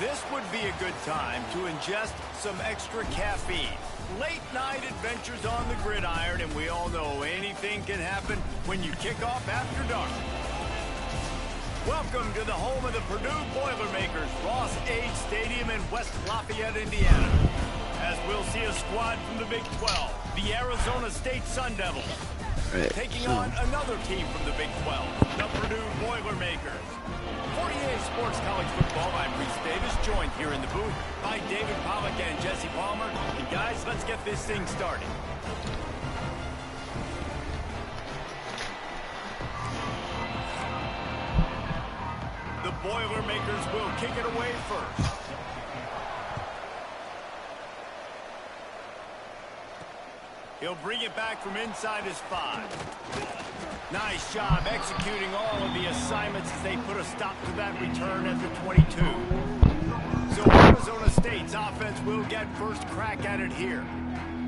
This would be a good time to ingest some extra caffeine. Late night adventures on the gridiron, and we all know anything can happen when you kick off after dark. Welcome to the home of the Purdue Boilermakers, Ross Age Stadium in West Lafayette, Indiana. As we'll see a squad from the Big 12, the Arizona State Sun Devils, taking on another team from the Big 12, the Purdue Boilermakers. For EA Sports College Football, I'm Reese Davis, joined here in the booth by David Pollack and Jesse Palmer. And guys, let's get this thing started. The Boilermakers will kick it away first. He'll bring it back from inside his 5. Nice job executing all of the assignments as they put a stop to that return at the 22. So Arizona State's offense will get first crack at it here.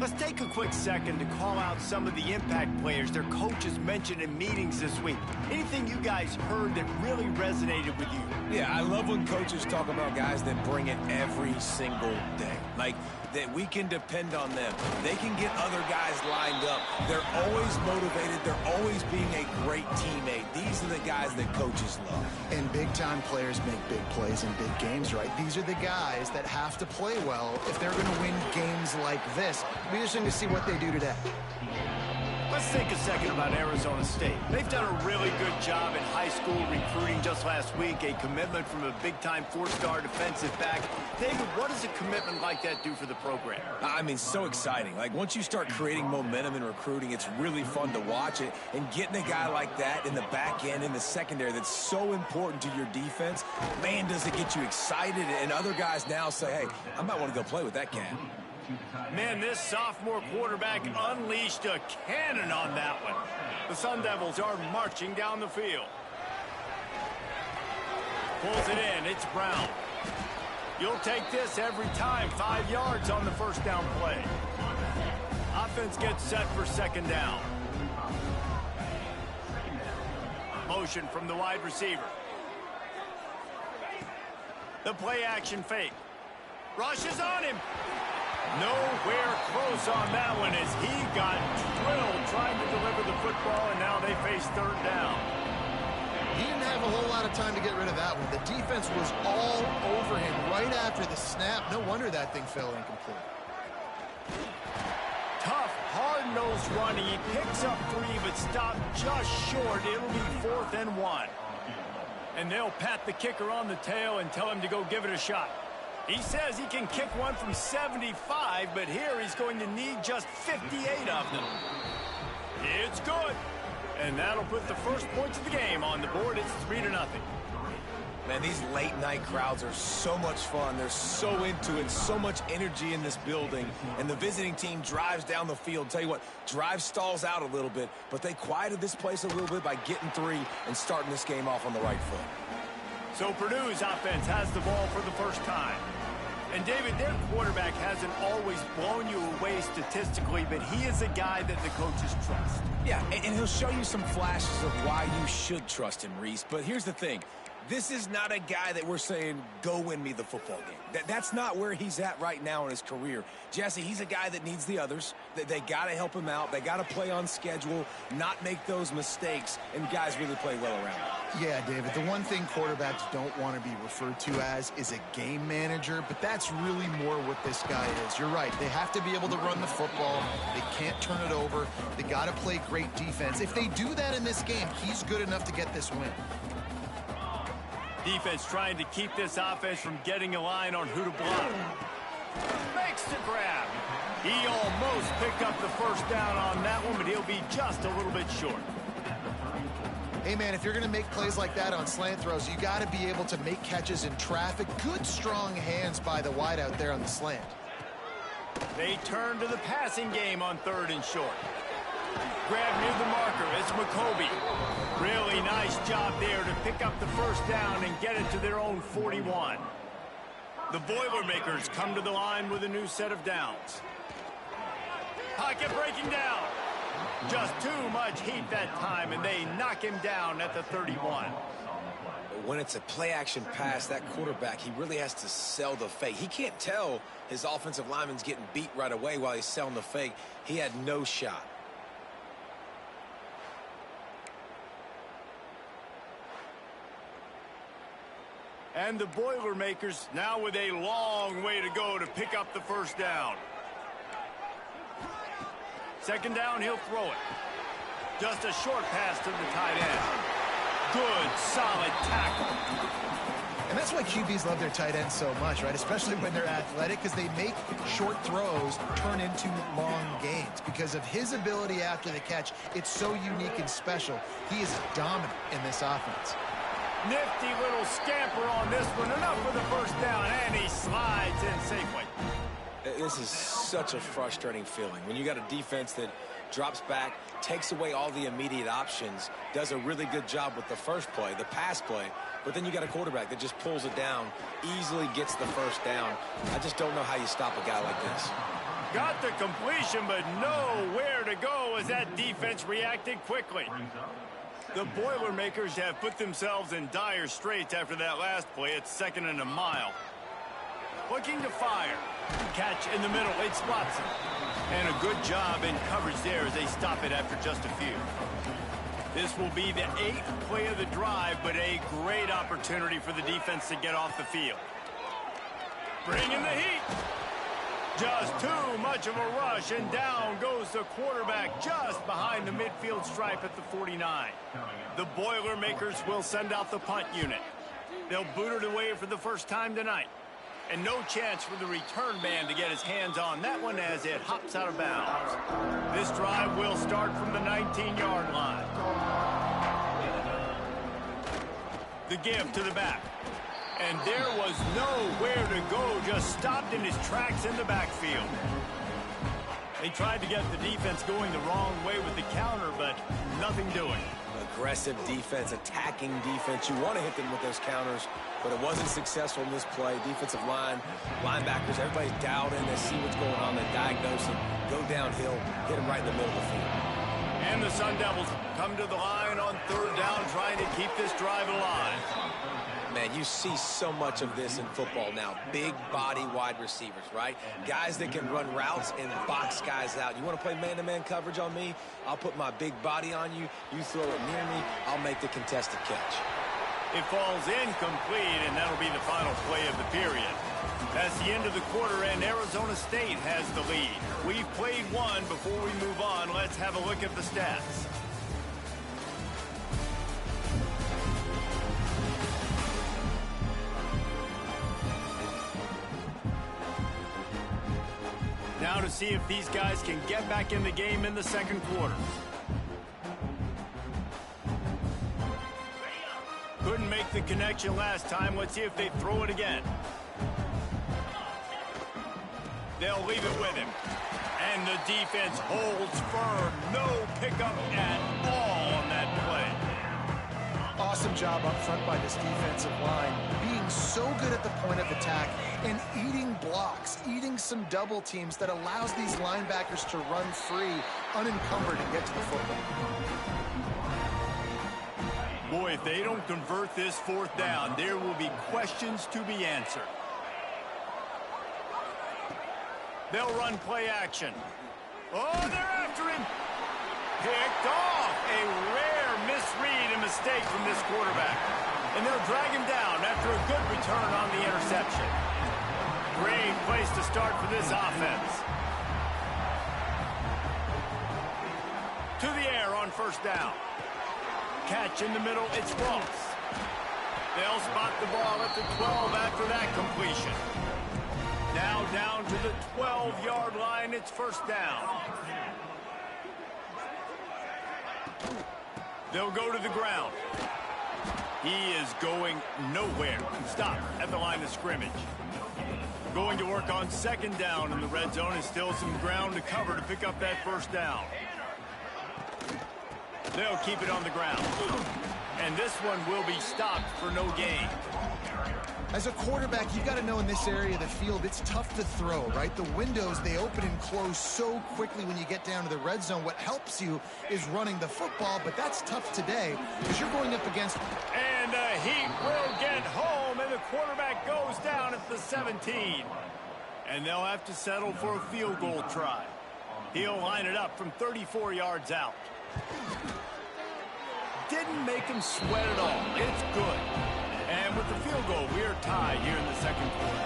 Let's take a quick second to call out some of the impact players their coaches mentioned in meetings this week. Anything you guys heard that really resonated with you? Yeah, I love when coaches talk about guys that bring it every single day. Like, that we can depend on them. They can get other guys lined up. They're always motivated. They're always being a great teammate. These are the guys that coaches love. And big-time players make big plays in big games, right? These are the guys that have to play well if they're going to win games like this. It'll be interesting to see what they do today. Let's think a second about Arizona State. They've done a really good job in high school recruiting just last week, a commitment from a big-time 4-star defensive back. David, what does a commitment like that do for the program? I mean, so exciting. Like, once you start creating momentum in recruiting, it's really fun to watch it. And getting a guy like that in the back end, in the secondary, that's so important to your defense, man, does it get you excited. And other guys now say, hey, I might want to go play with that cat. Man, this sophomore quarterback unleashed a cannon on that one. The Sun Devils are marching down the field. Pulls it in. It's Brown. You'll take this every time. 5 yards on the first down play. Offense gets set for second down. Motion from the wide receiver. The play action fake. Rushes on him. Nowhere close on that one as he got drilled trying to deliver the football, and now they face third down. He didn't have a whole lot of time to get rid of that one. The defense was all over him right after the snap. No wonder that thing fell incomplete. Tough, hard-nosed running. He picks up 3, but stopped just short. It'll be 4th and 1. And they'll pat the kicker on the tail and tell him to go give it a shot. He says he can kick one from 75, but here he's going to need just 58 of them. It's good. And that'll put the first points of the game on the board. It's 3-0. Man, these late-night crowds are so much fun. They're so into it, so much energy in this building. And the visiting team drives down the field. Tell you what, drive stalls out a little bit, but they quieted this place a little bit by getting 3 and starting this game off on the right foot. So Purdue's offense has the ball for the first time. And, David, their quarterback hasn't always blown you away statistically, but he is a guy that the coaches trust. Yeah, and he'll show you some flashes of why you should trust him, Reese. But here's the thing. This is not a guy that we're saying, go win me the football game. That's not where he's at right now in his career. Jesse, he's a guy that needs the others. They got to help him out. They got to play on schedule, not make those mistakes, and guys really play well around him. Yeah, David, the one thing quarterbacks don't want to be referred to as is a game manager, but that's really more what this guy is. You're right. They have to be able to run the football. They can't turn it over. They got to play great defense. If they do that in this game, he's good enough to get this win. Defense trying to keep this offense from getting a line on who to block. Makes the grab. He almost picked up the first down on that one, but he'll be just a little bit short. Hey, man, if you're going to make plays like that on slant throws, you got to be able to make catches in traffic. Good, strong hands by the wideout there on the slant. They turn to the passing game on 3rd and short. Grab near the marker. It's McCoby. Really nice job there to pick up the first down and get it to their own 41. The Boilermakers come to the line with a new set of downs. Pocket breaking down. Just too much heat that time, and they knock him down at the 31. When it's a play-action pass, that quarterback, he really has to sell the fake. He can't tell his offensive lineman's getting beat right away while he's selling the fake. He had no shot. And the Boilermakers now with a long way to go to pick up the first down. Second down, he'll throw it. Just a short pass to the tight end. Good, solid tackle. And that's why QBs love their tight ends so much, right? Especially when they're athletic, because they make short throws turn into long gains. Because of his ability after the catch, it's so unique and special. He is dominant in this offense. Nifty little scamper on this one. Enough for the first down, and he slides in safely. This is such a frustrating feeling. When you got a defense that drops back, takes away all the immediate options, does a really good job with the first play, the pass play, but then you got a quarterback that just pulls it down, easily gets the first down. I just don't know how you stop a guy like this. Got the completion, but nowhere to go as that defense reacted quickly. The Boilermakers have put themselves in dire straits after that last play. It's second and a mile. Looking to fire. Catch in the middle. It's Watson. And a good job in coverage there as they stop it after just a few. This will be the 8th play of the drive, but a great opportunity for the defense to get off the field. Bringing the heat. Just too much of a rush, and down goes the quarterback just behind the midfield stripe at the 49. The Boilermakers will send out the punt unit. They'll boot it away for the first time tonight. And no chance for the return man to get his hands on that one as it hops out of bounds. This drive will start from the 19-yard line. The give to the back. And there was nowhere to go, just stopped in his tracks in the backfield. They tried to get the defense going the wrong way with the counter, but nothing doing. Aggressive defense, attacking defense. You want to hit them with those counters, but it wasn't successful in this play. Defensive line, linebackers, everybody's dialed in. They see what's going on. They diagnose it, go downhill, hit them right in the middle of the field. And the Sun Devils come to the line on third down, trying to keep this drive alive. Man, you see so much of this in football now. Big body wide receivers, right? Guys that can run routes and box guys out. You want to play man-to-man coverage on me? I'll put my big body on you. You throw it near me, I'll make the contested catch. It falls incomplete, and that'll be the final play of the period. That's the end of the quarter, and Arizona State has the lead. We've played one. Before we move on, let's have a look at the stats. Now to see if these guys can get back in the game in the second quarter. Couldn't make the connection last time. Let's see if they throw it again. They'll leave it with him. And the defense holds firm. No pickup at all on that play. Awesome job up front by this defensive line, being so good at the point of attack and eating blocks, eating some double teams that allows these linebackers to run free, unencumbered, and get to the football. Boy, if they don't convert this fourth down, there will be questions to be answered. They'll run play action. Oh, they're after him. Picked off. A rare misread and mistake from this quarterback. And they'll drag him down after a good return on the interception. Great place to start for this offense. To the air on first down. Catch in the middle, it's Ross. They'll spot the ball at the 12 after that completion. Now down to the 12-yard line, it's first down. They'll go to the ground. He is going nowhere. Stop at the line of scrimmage. Going to work on second down in the red zone, and still some ground to cover to pick up that first down. They'll keep it on the ground. And this one will be stopped for no gain. As a quarterback, you've got to know in this area of the field, it's tough to throw, right? The windows, they open and close so quickly when you get down to the red zone. What helps you is running the football, but that's tough today because you're going up against... And he will get home, and the quarterback goes down at the 17. And they'll have to settle for a field goal try. He'll line it up from 34 yards out. Didn't make him sweat at all. It's good. And with the field goal, we are tied here in the second quarter.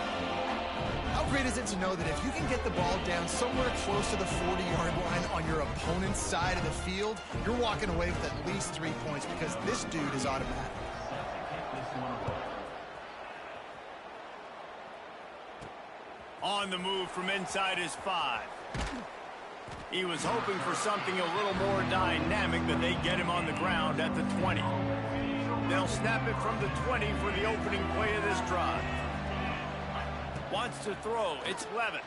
How great is it to know that if you can get the ball down somewhere close to the 40-yard line on your opponent's side of the field, you're walking away with at least 3 points because this dude is automatic. On the move from inside his 5. He was hoping for something a little more dynamic, but they get him on the ground at the 20. They'll snap it from the 20 for the opening play of this drive. Wants to throw. It's Levin.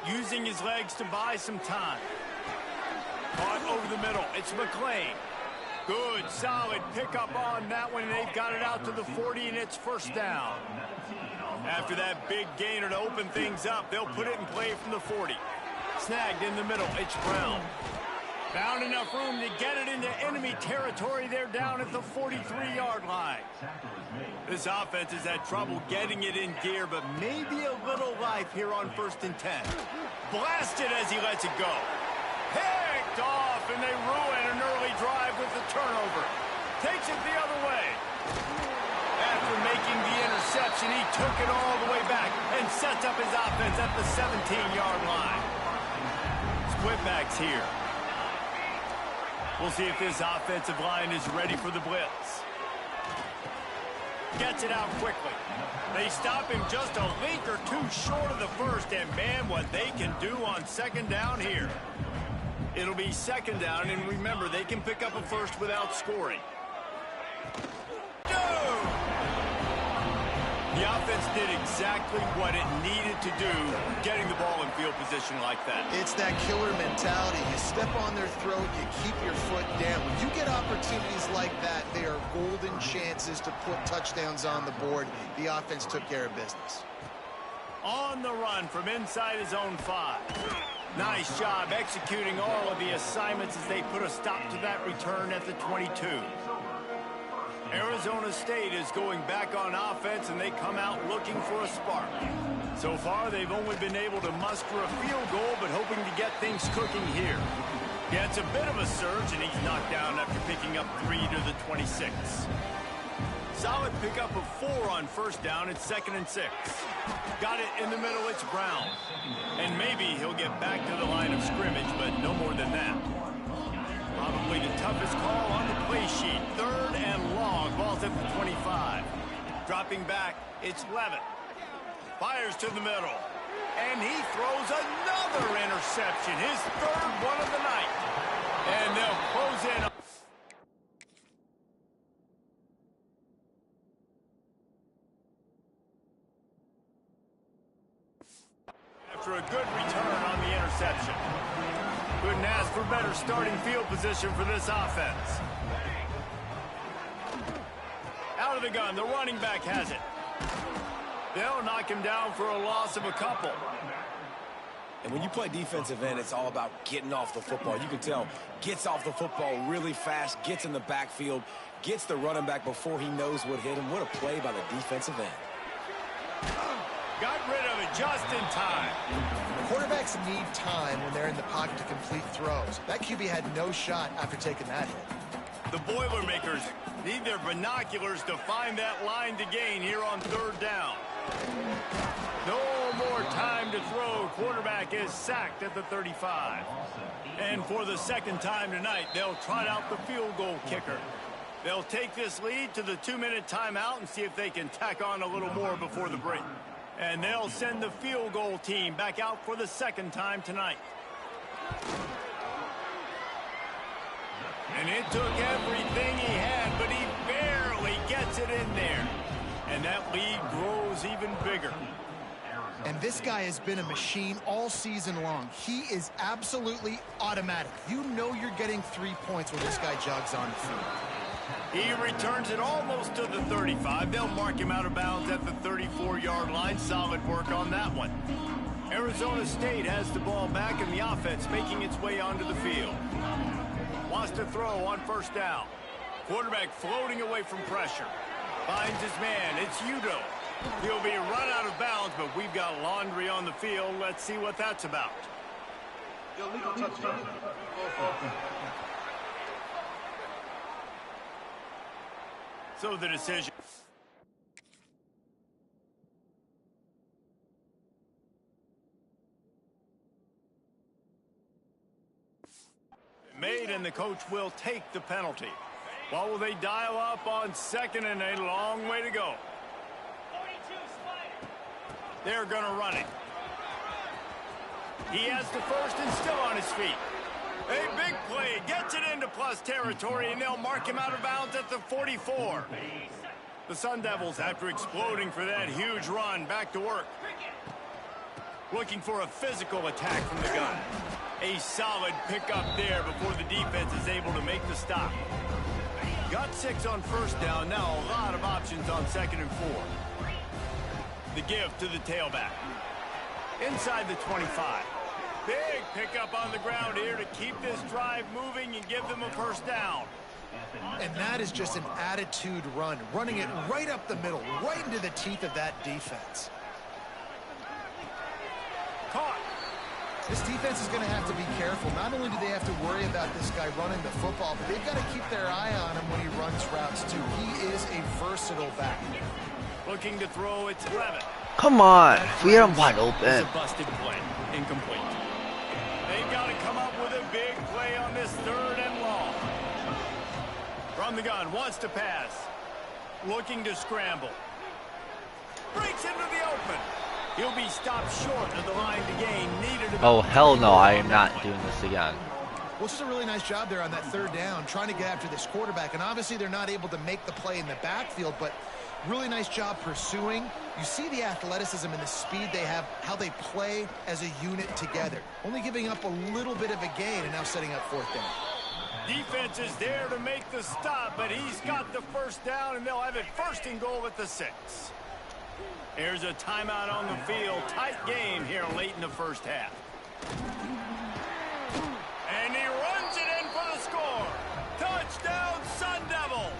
Using his legs to buy some time. Caught over the middle. It's McLean. Good, solid pickup on that one, and they've got it out to the 40, and it's first down. After that big gainer to open things up, they'll put it in play from the 40. Snagged in the middle. It's Brown. Found enough room to get it into enemy territory. They're down at the 43-yard line. This offense has had trouble getting it in gear, but maybe a little life here on 1st and 10. Blasted as he lets it go. Picked off, and they ruin an early drive with the turnover. Takes it the other way. After making the interception, he took it all the way back and sets up his offense at the 17-yard line. Split backs here. We'll see if this offensive line is ready for the blitz. Gets it out quickly. They stop him just a length or two short of the first, and man, what they can do on second down here. It'll be second down, and remember, they can pick up a first without scoring. The offense did exactly what it needed to do, getting the ball in field position like that. It's that killer mentality. You step on their throat, you keep your foot down. When you get opportunities like that, they are golden chances to put touchdowns on the board. The offense took care of business. On the run from inside his own 5. Nice job executing all of the assignments as they put a stop to that return at the 22. Arizona State is going back on offense, and they come out looking for a spark. So far, they've only been able to muster a field goal, but hoping to get things cooking here. Gets a bit of a surge, and he's knocked down after picking up 3 to the 26. Solid pickup of 4 on first down. It's 2nd and 6. Got it in the middle. It's Brown. And maybe he'll get back to the line of scrimmage, but no more than that. Probably the toughest call on the play sheet. 3rd and long. Ball's at the 25. Dropping back, it's Levin. Fires to the middle. And he throws another interception. His 3rd one of the night. And they'll close in. After a good return on the interception. Couldn't ask for better starting field position for this offense. Out of the gun, the running back has it. They'll knock him down for a loss of a couple. And when you play defensive end, it's all about getting off the football. You can tell, gets off the football really fast, gets in the backfield, gets the running back before he knows what hit him. What a play by the defensive end. Got rid of it just in time. Quarterbacks need time when they're in the pocket to complete throws. That QB had no shot after taking that hit. The Boilermakers need their binoculars to find that line to gain here on 3rd down. No more time to throw. Quarterback is sacked at the 35. And for the 2nd time tonight, they'll trot out the field goal kicker. They'll take this lead to the 2-minute timeout and see if they can tack on a little more before the break. And they'll send the field goal team back out for the 2nd time tonight. And it took everything he had, but he barely gets it in there. And that lead grows even bigger. And this guy has been a machine all season long. He is absolutely automatic. You know you're getting 3 points when this guy jogs on the field. He returns it almost to the 35. They'll mark him out of bounds at the 34-yard line. Solid work on that one. Arizona State has the ball back and the offense making its way onto the field. Wants to throw on first down. Quarterback floating away from pressure. Finds his man. It's Udo. He'll be run out of bounds, but we've got laundry on the field. Let's see what that's about. Illegal touchdown. So the decision. Made, and the coach will take the penalty. What will they dial up on second and a long way to go? They're going to run it. He has the first and still on his feet. A big play, gets it into plus territory, and they'll mark him out of bounds at the 44. The Sun Devils, after exploding for that huge run, back to work. Looking for a physical attack from the gun. A solid pickup there before the defense is able to make the stop. Got 6 on first down, now a lot of options on second and 4. The give to the tailback. Inside the 25. Big pickup on the ground here to keep this drive moving and give them a first down. And that is just an attitude run, running it right up the middle, right into the teeth of that defense. Caught. This defense is going to have to be careful. Not only do they have to worry about this guy running the football, but they've got to keep their eye on him when he runs routes too. He is a versatile back. Looking to throw, it's 11. Come on, we are wide open. It's a busted play, incomplete. They've got to come up with a big play on this third and long. From the gun, wants to pass. Looking to scramble. Breaks into the open. He'll be stopped short of the line to gain. Needed. Oh, hell no, I am not doing this again. Well, it's just a really nice job there on that third down, trying to get after this quarterback. And obviously they're not able to make the play in the backfield, but really nice job pursuing. You see the athleticism and the speed they have, how they play as a unit together. Only giving up a little bit of a gain and now setting up fourth down. Defense is there to make the stop, but he's got the first down, and they'll have it first and goal at the 6. Here's a timeout on the field. Tight game here late in the first half. And he runs it in for the score. Touchdown, Sun Devils.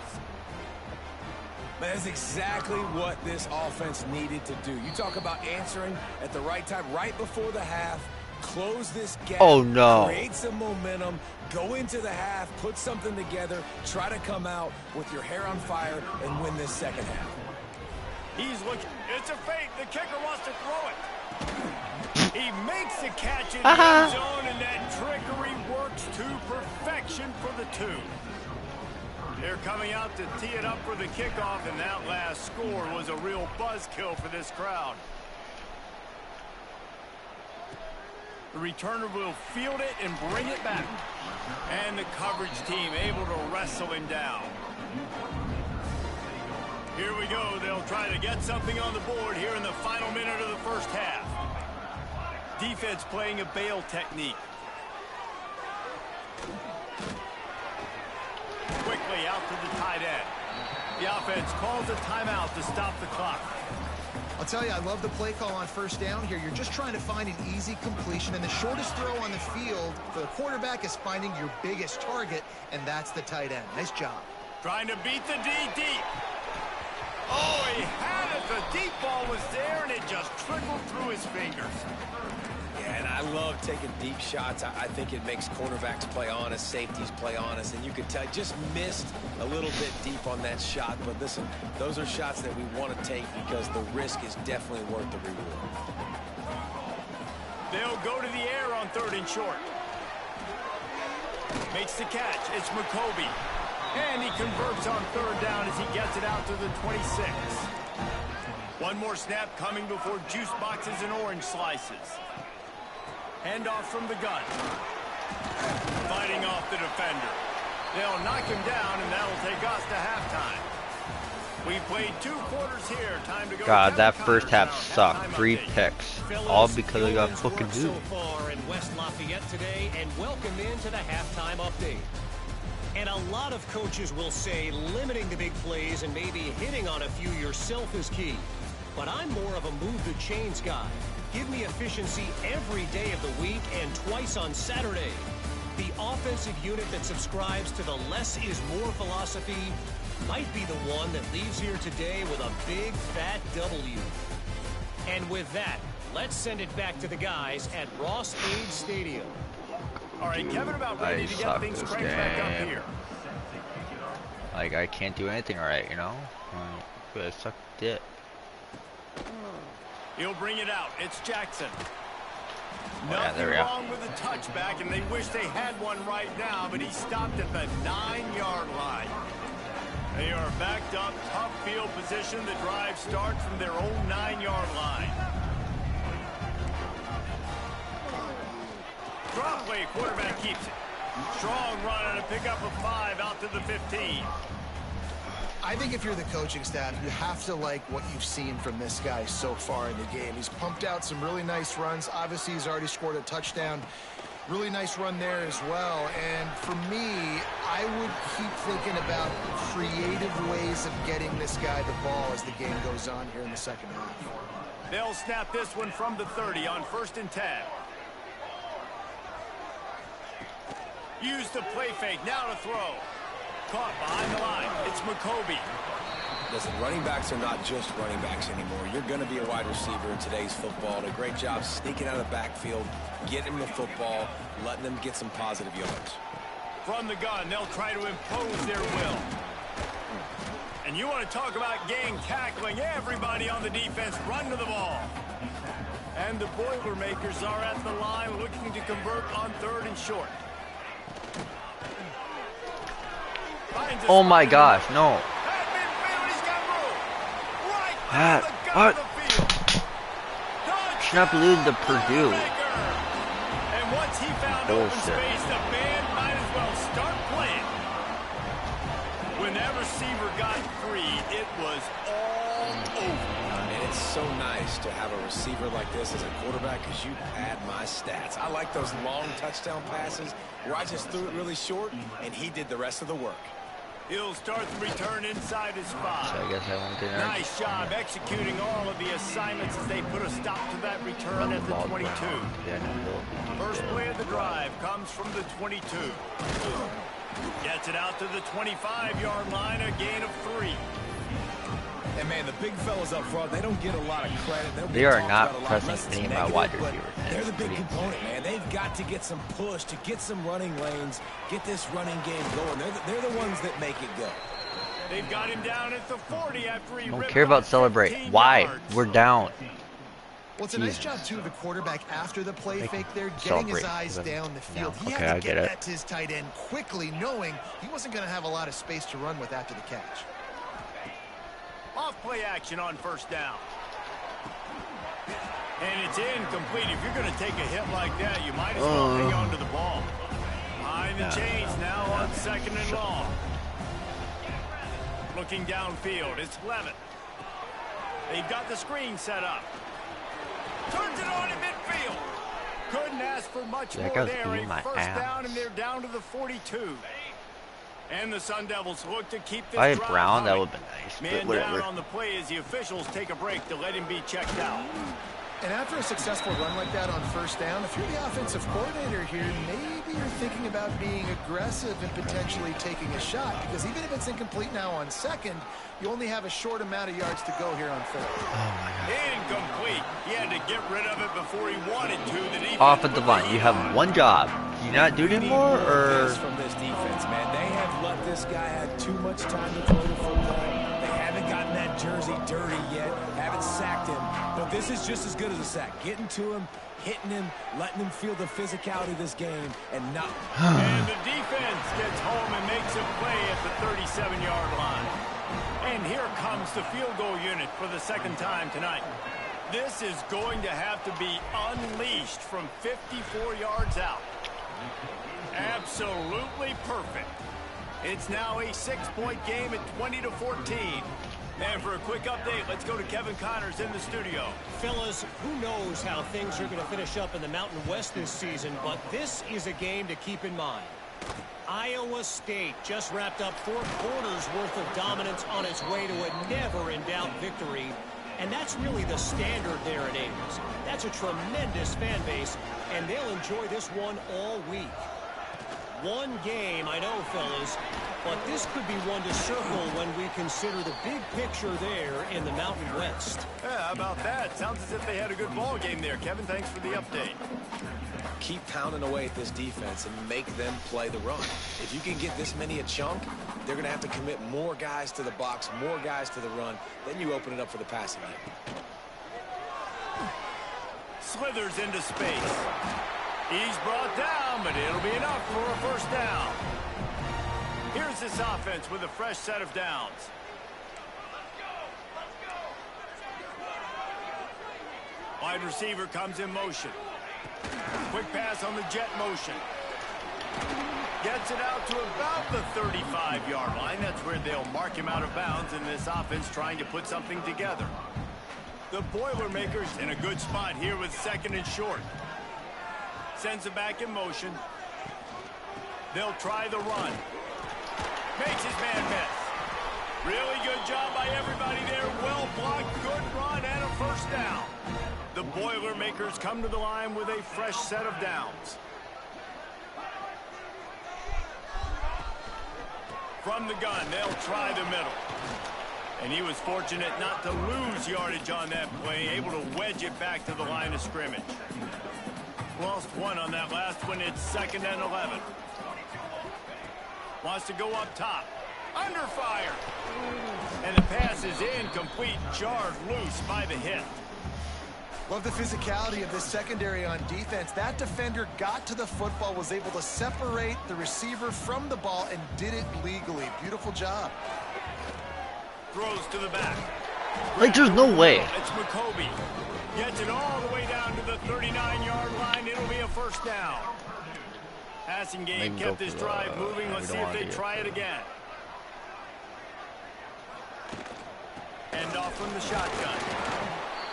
That's exactly what this offense needed to do. You talk about answering at the right time, right before the half, close this gap. Oh, no. Create some momentum, go into the half, put something together, try to come out with your hair on fire and win this second half. He's looking. It's a fake. The kicker wants to throw it. He makes the catch in the end zone, and that trickery works to perfection for the 2. They're coming out to tee it up for the kickoff, and that last score was a real buzzkill for this crowd. The returner will field it and bring it back. And the coverage team able to wrestle him down. Here we go. They'll try to get something on the board here in the final minute of the first half. Defense playing a bail technique. Quickly out to the tight end. The offense calls a timeout to stop the clock. I'll tell you, I love the play call on first down here. You're just trying to find an easy completion, and the shortest throw on the field for the quarterback is finding your biggest target, and that's the tight end. Nice job. Trying to beat the D deep. Oh, he had it. The deep ball was there, and it just trickled through his fingers. Yeah, and I love taking deep shots. I think it makes cornerbacks play honest, safeties play honest, and you could tell just missed a little bit deep on that shot. But listen, those are shots that we want to take because the risk is definitely worth the reward. They'll go to the air on third and short. Makes the catch. It's McCoby. And he converts on third down as he gets it out to the 26. One more snap coming before juice boxes and orange slices. Handoff from the gun. Fighting off the defender. They'll knock him down, and that'll take us to halftime. We've played 2 quarters here. Time to go. God, that first half sucked. 3 picks. All because I got fucking so far in West Lafayette today, and welcome into the halftime update. And a lot of coaches will say limiting the big plays and maybe hitting on a few yourself is key. But I'm more of a move the chains guy. Give me efficiency every day of the week and twice on Saturday. The offensive unit that subscribes to the less is more philosophy might be the one that leaves here today with a big fat W. And with that, let's send it back to the guys at Ross Aid Stadium. All right, Kevin, about ready to get things cranked back up here. Like, I can't do anything right, you know? I suck dick. He'll bring it out. It's Jackson. Nothing wrong with the touchback, and they wish they had one right now, but he stopped at the 9-yard line. They are backed up, tough field position. The drive starts from their own 9-yard line. Drop play, quarterback keeps it. Strong run on a pickup of 5 out to the 15. I think if you're the coaching staff, you have to like what you've seen from this guy so far in the game. He's pumped out some really nice runs. Obviously, he's already scored a touchdown. Really nice run there as well. And for me, I would keep thinking about creative ways of getting this guy the ball as the game goes on here in the second half. They'll snap this one from the 30 on 1st and 10. Use the play fake, now to throw. Caught behind the line. It's McCoby. Listen, running backs are not just running backs anymore. You're going to be a wide receiver in today's football. A great job sneaking out of the backfield, getting them the football, letting them get some positive yards. From the gun, they'll try to impose their will. And you want to talk about gang tackling. Everybody on the defense run to the ball. And the Boilermakers are at the line looking to convert on 3rd and short. Oh my gosh, no. What? Should not believe the Purdue. And once he found open space, the band might as well start playing. When that receiver got free, it was all over. And it's so nice to have a receiver like this as a quarterback because you pad my stats. I like those long touchdown passes where I just threw it really short and he did the rest of the work. He'll start the return inside his spot. So I guess I won't get nice job executing all of the assignments as they put a stop to that return at the 22. First play of the drive comes from the 22. Gets it out to the 25-yard line, a gain of 3. And man, the big fellas up front, they don't get a lot of credit. They are not pressing any of my wide receivers. They're the big component, man. They've got to get some push, to get some running lanes, get this running game going. They're the ones that make it go. They've got him down at the 40 after he don't care about celebrate. Why? We're down. Well, it's a nice job, too, of the quarterback after the play fake there, getting his eyes down the field. He had to get that to his tight end quickly, knowing he wasn't going to have a lot of space to run with after the catch. Off play action on 1st down. And it's incomplete. If you're going to take a hit like that, you might as well hang on to the ball. Behind the chains now on 2nd and long. Looking downfield, it's Levitt. They've got the screen set up. Turns it on in midfield. Couldn't ask for much more there. A 1st down, and they're down to the 42. And the Sun Devils look to keep this drive Brown, running. that would have been nice. Man but down on the play as the officials take a break to let him be checked out. And after a successful run like that on 1st down, if you're the offensive coordinator here, maybe you're thinking about being aggressive and potentially taking a shot, because even if it's incomplete now on 2nd, you only have a short amount of yards to go here on 3rd. Oh my God. Incomplete. He had to get rid of it before he wanted to. Offensive line, you have one job. Do you not do it anymore, or? From this defense, man, they have let this guy have too much time to throw the football. They haven't gotten that jersey dirty yet, haven't sacked him, but this is just as good as a sack. Getting to him, hitting him, letting him feel the physicality of this game, and not. And the defense gets home and makes a play at the 37-yard line. And here comes the field goal unit for the 2nd time tonight. This is going to have to be unleashed from 54 yards out. Absolutely perfect. It's now a 6-point game at 20-14. And for a quick update, let's go to Kevin Connors in the studio. Fellas, who knows how things are going to finish up in the Mountain West this season, but this is a game to keep in mind. Iowa State just wrapped up 4 quarters worth of dominance on its way to a never-in-doubt victory. And that's really the standard there at Ames. That's a tremendous fan base, and they'll enjoy this one all week. One game, I know, fellas, but this could be one to circle when we consider the big picture there in the Mountain West. Yeah, how about that? Sounds as if they had a good ball game there. Kevin, thanks for the update. Keep pounding away at this defense and make them play the run. If you can get this many a chunk, they're going to have to commit more guys to the box, more guys to the run. Then you open it up for the passing game. Slithers into space. He's brought down, but it'll be enough for a first down. Here's this offense with a fresh set of downs. Wide receiver comes in motion. Quick pass on the jet motion. Gets it out to about the 35-yard line. That's where they'll mark him out of bounds in this offense trying to put something together. The Boilermakers in a good spot here with 2nd and short. Sends it back in motion. They'll try the run. Makes his man miss. Really good job by everybody there. Well blocked, good run, and a first down. The Boilermakers come to the line with a fresh set of downs. From the gun, they'll try the middle. And he was fortunate not to lose yardage on that play, able to wedge it back to the line of scrimmage. Lost 1 on that last one. It's 2nd and 11. Wants to go up top. Under fire. And the pass is incomplete, jarred loose by the hit. Love the physicality of this secondary on defense. That defender got to the football, was able to separate the receiver from the ball, and did it legally. Beautiful job. Throws to the back. Like, there's no way. It's McCoby. Gets it all the way down to the 39-yard line. It'll be a first down. Passing game kept this drive moving. Let's see if they try it again. End off from the shotgun.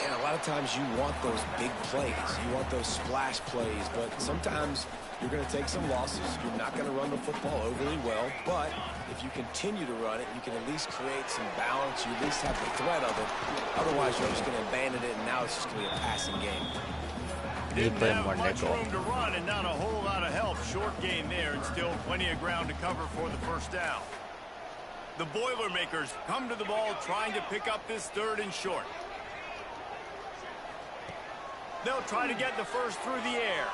And a lot of times you want those big plays. You want those splash plays. But sometimes you're going to take some losses. You're not going to run the football overly well. But if you continue to run it, you can at least create some balance. You at least have the threat of it. Otherwise, you're just going to abandon it, and now it's just going to be a passing game. Didn't have much room to run and not a whole lot of help. Short gain there and still plenty of ground to cover for the first down. The Boilermakers come to the ball trying to pick up this 3rd and short. They'll try to get the first through the air.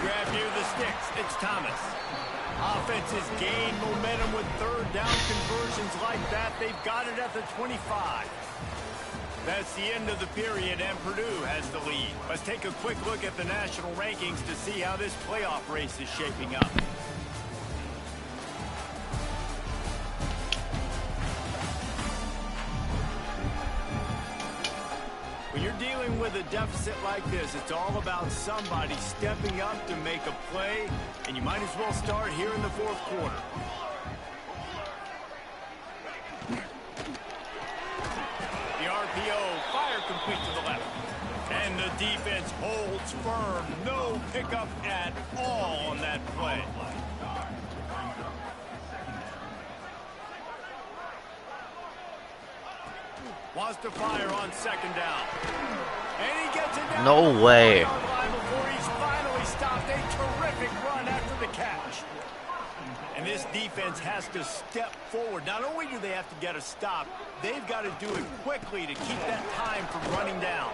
Grab near the sticks. It's Thomas. Offenses gain momentum with 3rd down conversions like that. They've got it at the 25. That's the end of the period, and Purdue has the lead. Let's take a quick look at the national rankings to see how this playoff race is shaping up. When you're dealing with a deficit like this, it's all about somebody stepping up to make a play, and you might as well start here in the 4th quarter. The RPO, fire complete to the left. And the defense holds firm. No pickup at all on that play. Wants to fire on 2nd down. And he gets it down. No way. Before he's finally stopped. A terrific run after the catch. And this defense has to step forward. Not only do they have to get a stop, they've got to do it quickly to keep that time from running down.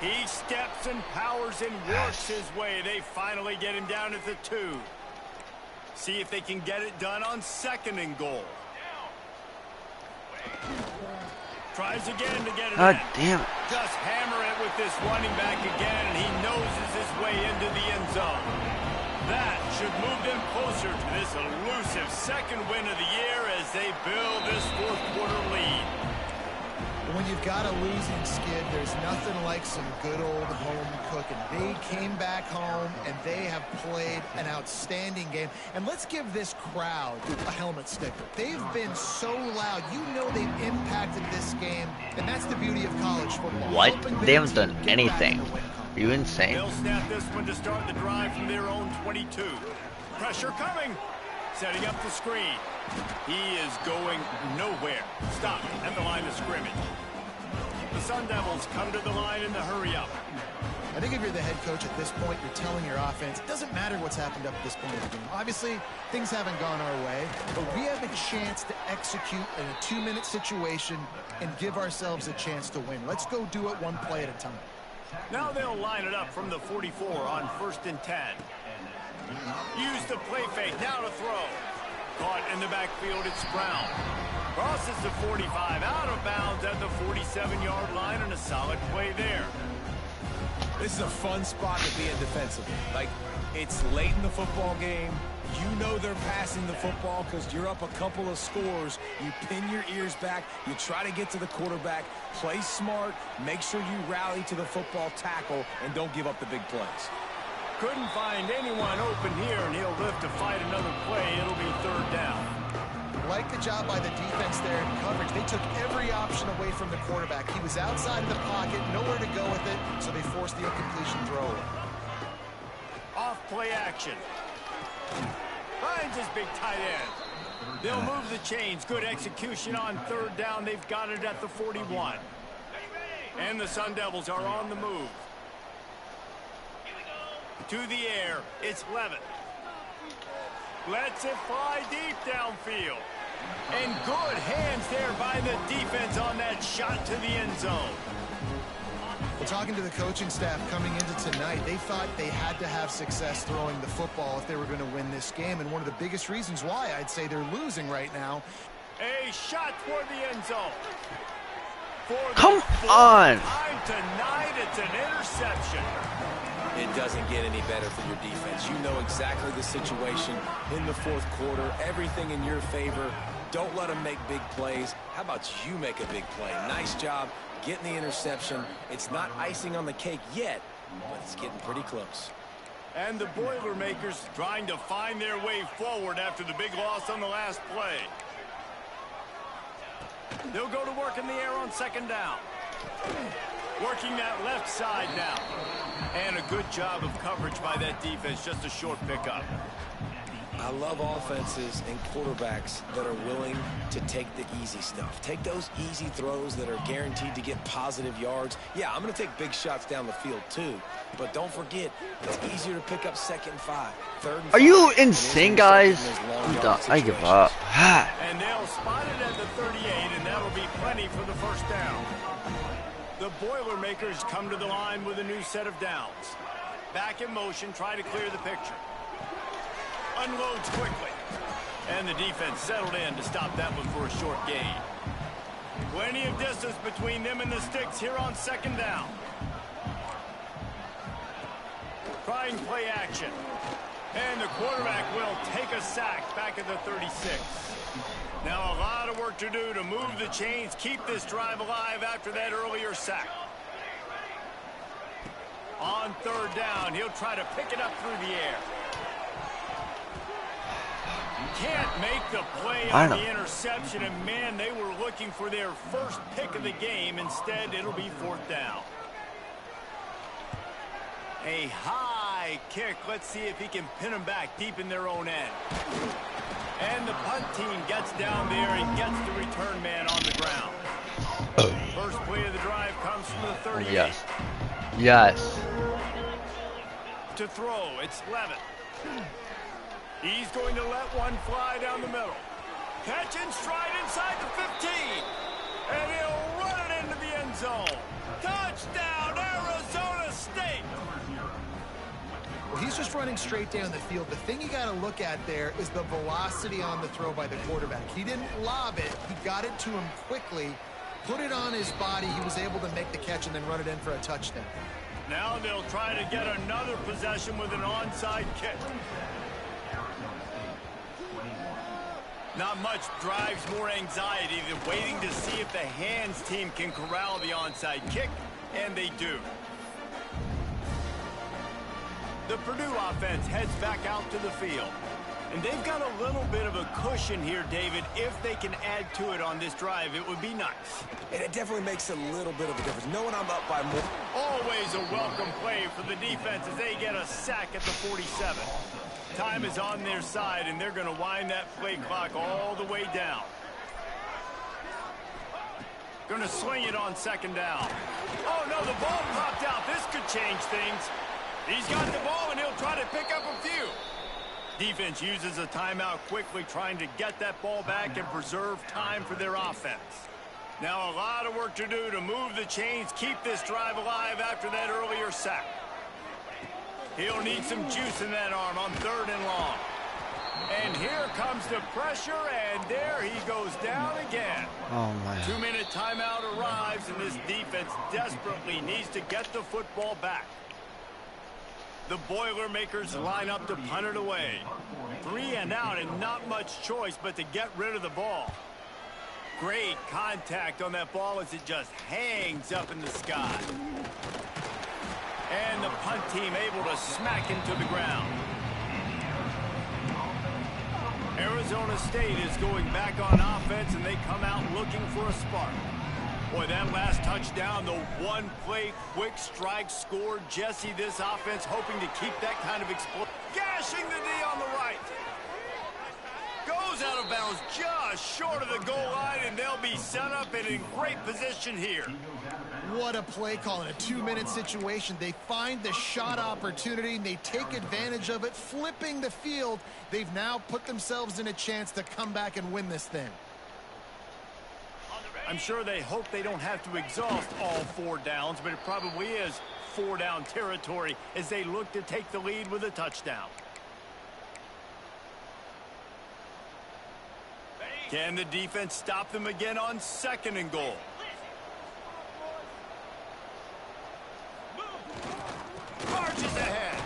He steps and powers and works his way. They finally get him down at the 2. See if they can get it done on 2nd and goal. Tries again to get it in. Damn it. Just hammer it with this running back again, and he noses his way into the end zone. That should move them closer to this elusive 2nd win of the year as they build this 4th quarter lead. When you've got a losing skid, there's nothing like some good old home cooking. They came back home, and they have played an outstanding game. And let's give this crowd a helmet sticker. They've been so loud. You know they've impacted this game, and that's the beauty of college football. What? They haven't done anything. Are you insane? They'll snap this one to start the drive from their own 22. Pressure coming. Setting up the screen. He is going nowhere. Stop at the line of scrimmage. The Sun Devils come to the line in the hurry-up. I think if you're the head coach at this point, you're telling your offense, it doesn't matter what's happened up to this point in the game. Obviously, things haven't gone our way, but we have a chance to execute in a 2-minute situation and give ourselves a chance to win. Let's go do it one play at a time. Now they'll line it up from the 44 on 1st and 10. Use the play fake, now to throw. Caught in the backfield, it's Brown. Crosses the 45, out of bounds at the 47-yard line, and a solid play there. This is a fun spot to be in defensively. Like, it's late in the football game. You know they're passing the football because you're up a couple of scores. You pin your ears back. You try to get to the quarterback. Play smart. Make sure you rally to the football tackle and don't give up the big plays. Couldn't find anyone open here, and he'll live to fight another play. It'll be 3rd down. Like the job by the defense there in coverage. They took every option away from the quarterback. He was outside of the pocket, nowhere to go with it, so they forced the incompletion throw. Off play action. Finds his big tight end. They'll move the chains. Good execution on 3rd down. They've got it at the 41. And the Sun Devils are on the move. To the air. It's Levitt. Lets it fly deep downfield. And good hands there by the defense on that shot to the end zone. Well, talking to the coaching staff coming into tonight, they thought they had to have success throwing the football if they were going to win this game. And one of the biggest reasons why I'd say they're losing right now. A shot toward the end zone. Come on. Time tonight, it's an interception. It doesn't get any better for your defense. You know exactly the situation in the 4th quarter. Everything in your favor. Don't let them make big plays. How about you make a big play? Nice job getting the interception. It's not icing on the cake yet, but it's getting pretty close. And the Boilermakers trying to find their way forward after the big loss on the last play. They'll go to work in the air on 2nd down. Working that left side now. And a good job of coverage by that defense. Just a short pickup. I love offenses and quarterbacks that are willing to take the easy stuff. Take those easy throws that are guaranteed to get positive yards. Yeah, I'm going to take big shots down the field too. But don't forget, it's easier to pick up 2nd and 5, 3rd and 5. Are you insane, guys? I'm done. I give up. And they'll spot it at the 38, and that'll be plenty for the 1st down. The Boilermakers come to the line with a new set of downs. Back in motion, try to clear the picture. Unloads quickly. And the defense settled in to stop that one for a short gain. Plenty of distance between them and the sticks here on 2nd down. Trying play action. And the quarterback will take a sack back at the 36. Now a lot of work to do to move the chains, keep this drive alive after that earlier sack. On 3rd down, he'll try to pick it up through the air. Can't make the play on the interception, and man, they were looking for their first pick of the game. Instead, it'll be 4th down. A high kick. Let's see if he can pin them back deep in their own end. And the punt team gets down there and gets the return man on the ground. First play of the drive comes from the 38. Yes. Yes. To throw, it's Levitt. He's going to let one fly down the middle. Catch and stride inside the 15. And he'll run it into the end zone. Touchdown, Arizona State. Well, he's just running straight down the field. The thing you got to look at there is the velocity on the throw by the quarterback. He didn't lob it. He got it to him quickly, put it on his body. He was able to make the catch and then run it in for a touchdown. Now they'll try to get another possession with an onside kick. Not much drives more anxiety than waiting to see if the hands team can corral the onside kick, and they do. The Purdue offense heads back out to the field. And they've got a little bit of a cushion here, David. If they can add to it on this drive, it would be nice. And it definitely makes a little bit of a difference. Knowing I'm up by more. Always a welcome play for the defense as they get a sack at the 47. Time is on their side, and they're going to wind that play clock all the way down. Going to sling it on second down. Oh, no, the ball popped out. This could change things. He's got the ball, and he'll try to pick up a few. Defense uses a timeout quickly, trying to get that ball back and preserve time for their offense. Now a lot of work to do to move the chains, keep this drive alive after that earlier sack. He'll need some juice in that arm on 3rd and long. And here comes the pressure, and there he goes down again. Oh, my. 2-minute timeout arrives, and this defense desperately needs to get the football back. The Boilermakers line up to punt it away. 3 and out, and not much choice but to get rid of the ball. Great contact on that ball as it just hangs up in the sky. And the punt team able to smack him to the ground. Arizona State is going back on offense, and they come out looking for a spark. Boy, that last touchdown, the one-play quick strike scored. Jesse, this offense hoping to keep that kind of explosion. Gashing the D on the right. Goes out of bounds just short of the goal line, and they'll be set up and in great position here. What a play call in a 2-minute situation. They find the shot opportunity, and they take advantage of it, flipping the field. They've now put themselves in a chance to come back and win this thing. I'm sure they hope they don't have to exhaust all 4 downs, but it probably is 4-down territory as they look to take the lead with a touchdown. Can the defense stop them again on 2nd and goal? Marches ahead.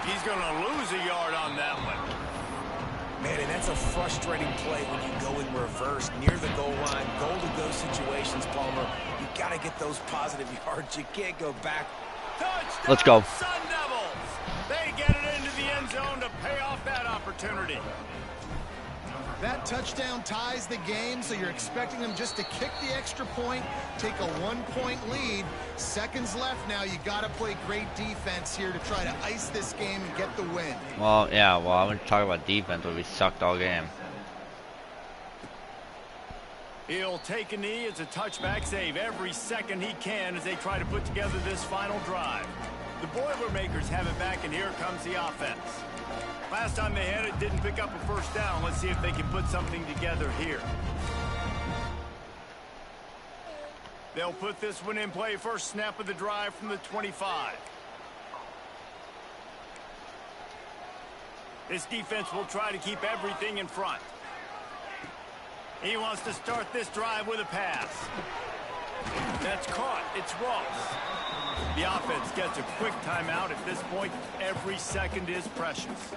He's going to lose a yard on that one. Man, and that's a frustrating play when you go in reverse near the goal line. Goal-to-go situations, Palmer. You got to get those positive yards. You can't go back. Touchdown, let's go. Sun Devils. They get it into the end zone to pay off that opportunity. That touchdown ties the game, so you're expecting them just to kick the extra point, take a 1-point lead. Seconds left now. You got to play great defense here to try to ice this game and get the win. Well, yeah, well, I want to talk about defense, but we sucked all game. He'll take a knee. It's a touchback save every second he can as they try to put together this final drive. The Boilermakers have it back, and here comes the offense. Last time they had it, didn't pick up a first down. Let's see if they can put something together here. They'll put this one in play. First snap of the drive from the 25. This defense will try to keep everything in front. He wants to start this drive with a pass. That's caught. It's Ross. The offense gets a quick timeout. At this point, every second is precious.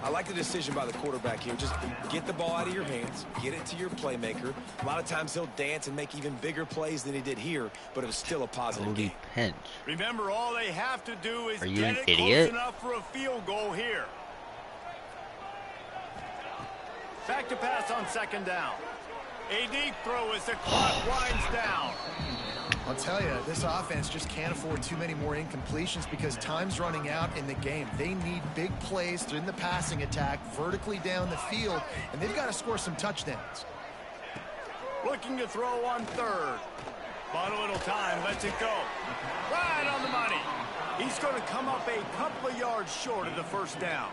I like the decision by the quarterback here. Just get the ball out of your hands, get it to your playmaker. A lot of times he'll dance and make even bigger plays than he did here, but it was still a positive game. Pinch. Remember, all they have to do is Are you get an it idiot? close enough for a field goal here. Back to pass on 2nd down. A deep throw as the clock winds down. I'll tell you, this offense just can't afford too many more incompletions because time's running out in the game. They need big plays in the passing attack, vertically down the field, and they've got to score some touchdowns. Looking to throw on 3rd. But a little time, lets it go. Right on the money. He's going to come up a couple of yards short of the first down.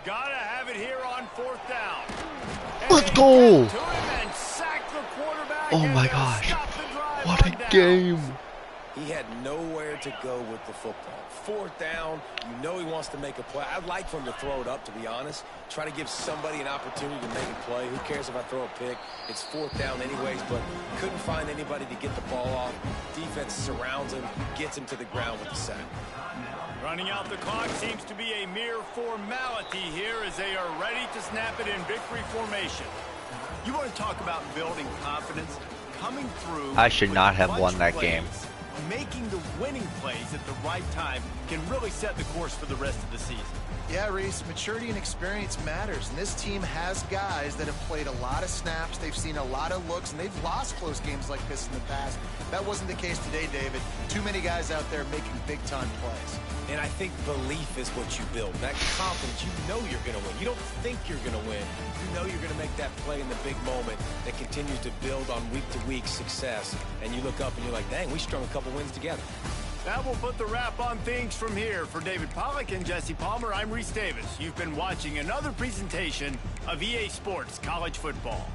Gotta have it here on 4th down. Let's go! Oh my gosh. What a game. He had nowhere to go with the football. 4th down, you know he wants to make a play. I'd like for him to throw it up, to be honest. Try to give somebody an opportunity to make a play. Who cares if I throw a pick? It's 4th down anyways, but couldn't find anybody to get the ball off. Defense surrounds him, gets him to the ground with the sack. Running out the clock seems to be a mere formality here as they are ready to snap it in victory formation. You want to talk about building confidence? Coming through. I should not have clutch won that plays. game. making the winning plays at the right time can really set the course for the rest of the season. Yeah, Reese, maturity and experience matters, and this team has guys that have played a lot of snaps, they've seen a lot of looks, and they've lost close games like this in the past. That wasn't the case today, David. Too many guys out there making big-time plays. And I think belief is what you build. That confidence, you know you're going to win. You don't think you're going to win. You know you're going to make that play in the big moment that continues to build on week-to-week success. And you look up and you're like, dang, we strung a couple wins together. That will put the wrap on things from here. For David Pollack and Jesse Palmer, I'm Reese Davis. You've been watching another presentation of EA Sports College Football.